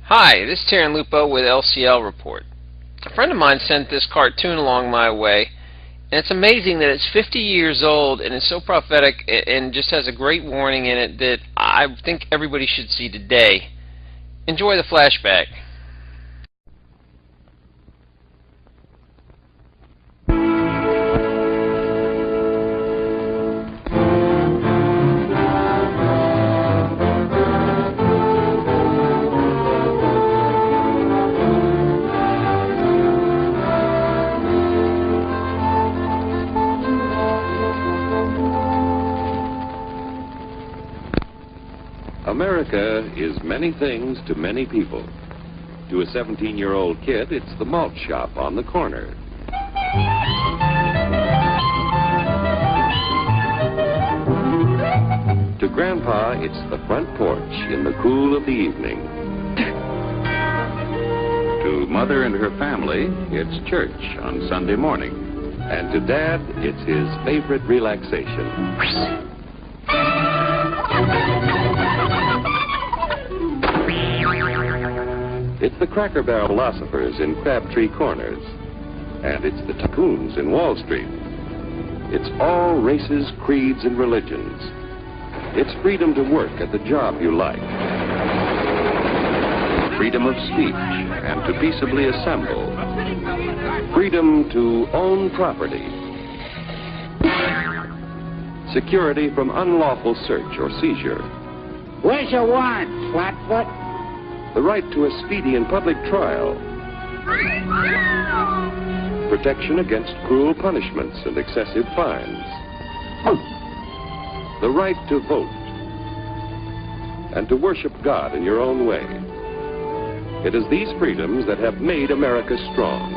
Hi, this is Terran Lupo with LCL Report. A friend of mine sent this cartoon along my way, and it's amazing that it's 50 years old and it's so prophetic and just has a great warning in it that I think everybody should see today. Enjoy the flashback. America is many things to many people. To a 17-year-old kid, it's the malt shop on the corner. To Grandpa, it's the front porch in the cool of the evening. To Mother and her family, it's church on Sunday morning. And to Dad, it's his favorite relaxation. It's the Cracker Barrel philosophers in Crabtree Corners. And it's the tycoons in Wall Street. It's all races, creeds, and religions. It's freedom to work at the job you like. Freedom of speech and to peaceably assemble. Freedom to own property. Security from unlawful search or seizure. Where's your warrant, Flatfoot? The right to a speedy and public trial. Protection against cruel punishments and excessive fines. The right to vote. And to worship God in your own way. It is these freedoms that have made America strong.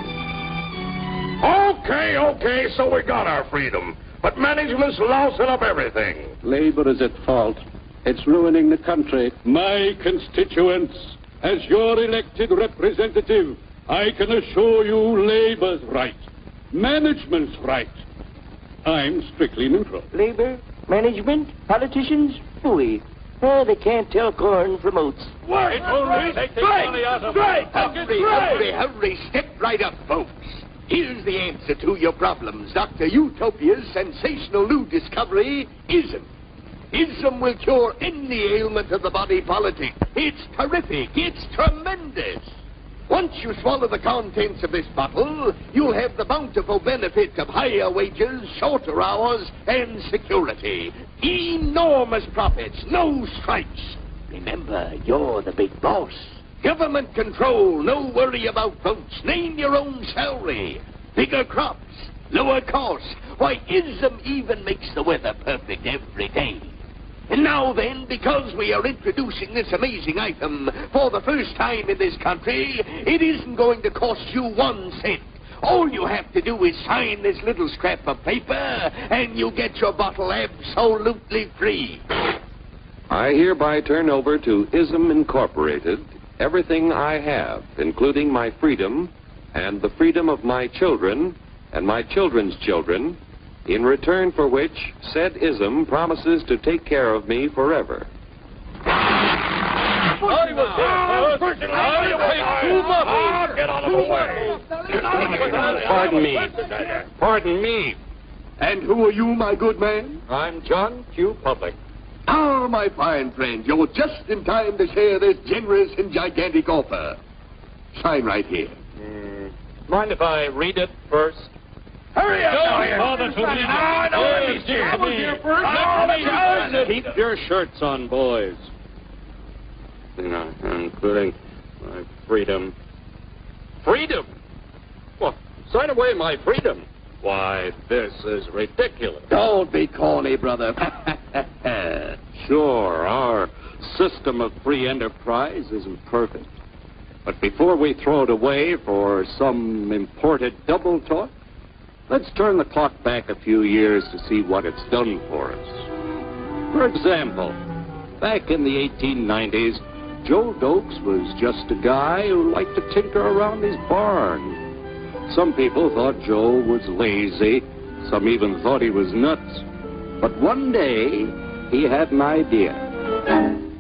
Okay, so we got our freedom. But management's lousing up everything. Labor is at fault. It's ruining the country. My constituents, as your elected representative, I can assure you Labor's right, management's right. I'm strictly neutral. Labor, management, politicians, phooey. Oh, they can't tell corn from oats. Wait, Take the money out of Hurry, step right up, folks. Here's the answer to your problems. Dr. Utopia's sensational new discovery, ISM. ISM will cure any ailment of the body politic. It's terrific. It's tremendous. Once you swallow the contents of this bottle, you'll have the bountiful benefit of higher wages, shorter hours, and security. Enormous profits, no strikes. Remember, you're the big boss. Government control, no worry about votes. Name your own salary. Bigger crops, lower costs. Why, ISM even makes the weather perfect every day. And now then, because we are introducing this amazing item for the first time in this country, it isn't going to cost you 1 cent. All you have to do is sign this little scrap of paper, and you get your bottle absolutely free. I hereby turn over to ISM Incorporated everything I have, including my freedom and the freedom of my children and my children's children, in return for which said ISM promises to take care of me forever. Pardon me. And who are you, my good man? I'm John Q. Public. Ah, my fine friend, you're just in time to share this generous and gigantic offer. Sign right here. Mind if I read it first? Hurry up, Keep your shirts on, boys. Including my freedom. Freedom? Well, sign away my freedom. Why, this is ridiculous. Don't be corny, brother. Sure, our system of free enterprise isn't perfect. But before we throw it away for some imported double talk, let's turn the clock back a few years to see what it's done for us. For example, back in the 1890s, Joe Dokes was just a guy who liked to tinker around his barn. Some people thought Joe was lazy. Some even thought he was nuts. But one day, he had an idea.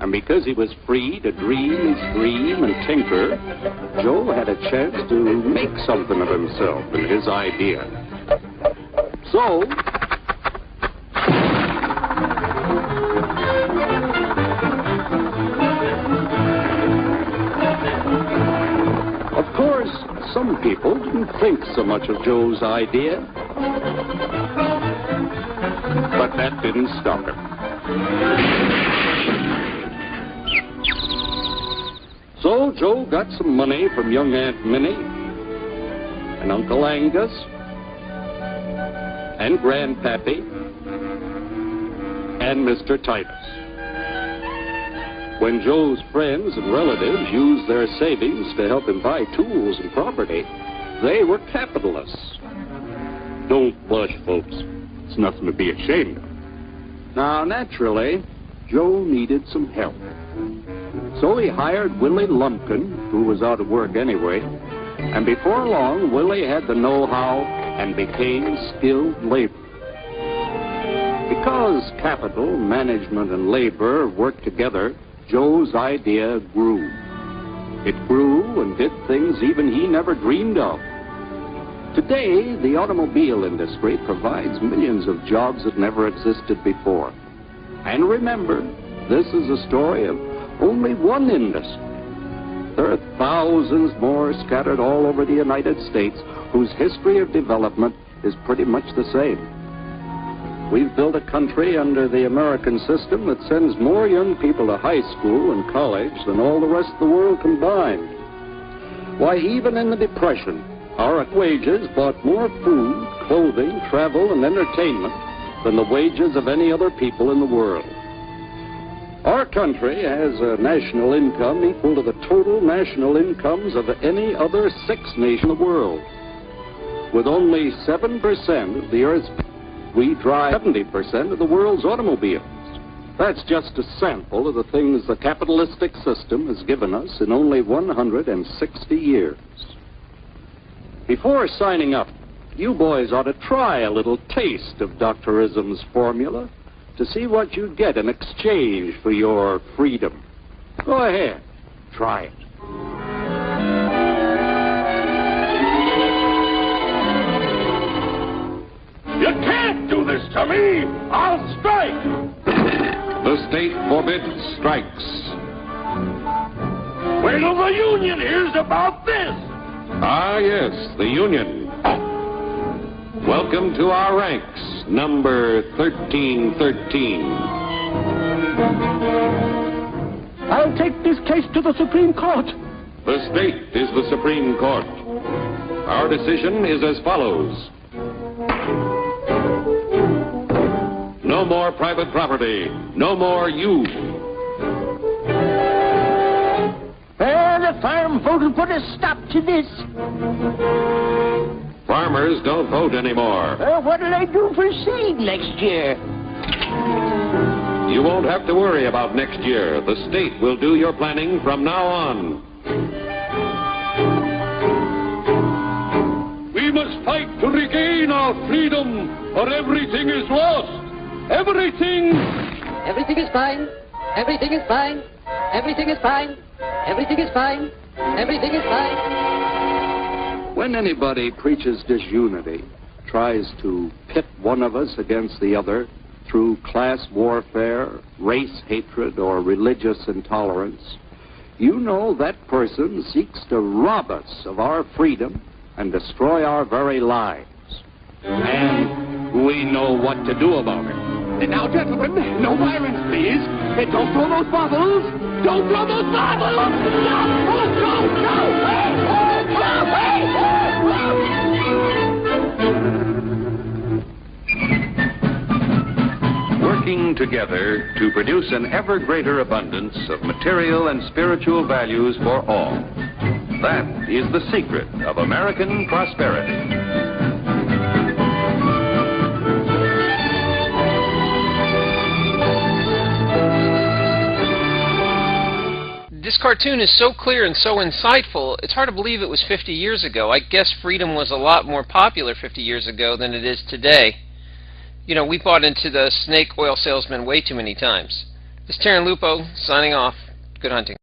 And because he was free to dream his dream and tinker, Joe had a chance to make something of himself and his idea. So, of course, some people didn't think so much of Joe's idea, but that didn't stop him. So Joe got some money from young Aunt Minnie and Uncle Angus and Grandpappy and Mr. Titus. When Joe's friends and relatives used their savings to help him buy tools and property, they were capitalists. Don't blush, folks. It's nothing to be ashamed of. Now, naturally, Joe needed some help. So he hired Willie Lumpkin, who was out of work anyway, and before long, Willie had the know-how and became skilled labor. Because capital, management, and labor worked together, Joe's idea grew. It grew and did things even he never dreamed of. Today, the automobile industry provides millions of jobs that never existed before. And remember, this is a story of only one industry. There are thousands more scattered all over the United States whose history of development is pretty much the same. We've built a country under the American system that sends more young people to high school and college than all the rest of the world combined. Why, even in the Depression, our wages bought more food, clothing, travel, and entertainment than the wages of any other people in the world. Our country has a national income equal to the total national incomes of any other 6 nations in the world. With only 7% of the Earth's people, we drive 70% of the world's automobiles. That's just a sample of the things the capitalistic system has given us in only 160 years. Before signing up, you boys ought to try a little taste of Dr. Ism's formula to see what you'd get in exchange for your freedom. Go ahead, try it. You can't do this to me! I'll strike! The state forbids strikes. Wait till the union hears about this! Ah, yes, the union. Welcome to our ranks, number 1313. I'll take this case to the Supreme Court. The state is the Supreme Court. Our decision is as follows. No more private property. No more you. The farm vote will put a stop to this. Farmers don't vote anymore. What'll they do for seed next year? You won't have to worry about next year. The state will do your planning from now on. We must fight to regain our freedom, or everything is lost. Everything! Everything is fine. Everything is fine. Everything is fine. Everything is fine. Everything is fine. When anybody preaches disunity, tries to pit one of us against the other through class warfare, race hatred, or religious intolerance, you know that person seeks to rob us of our freedom and destroy our very lives. And we know what to do about it. Now, gentlemen, no violence, please. Don't throw those bottles. Don't throw those bottles. No! Working together to produce an ever greater abundance of material and spiritual values for all. That is the secret of American prosperity. This cartoon is so clear and so insightful, it's hard to believe it was 50 years ago. I guess freedom was a lot more popular 50 years ago than it is today. You know, we bought into the snake oil salesman way too many times. This is Terran Lupo signing off. Good hunting.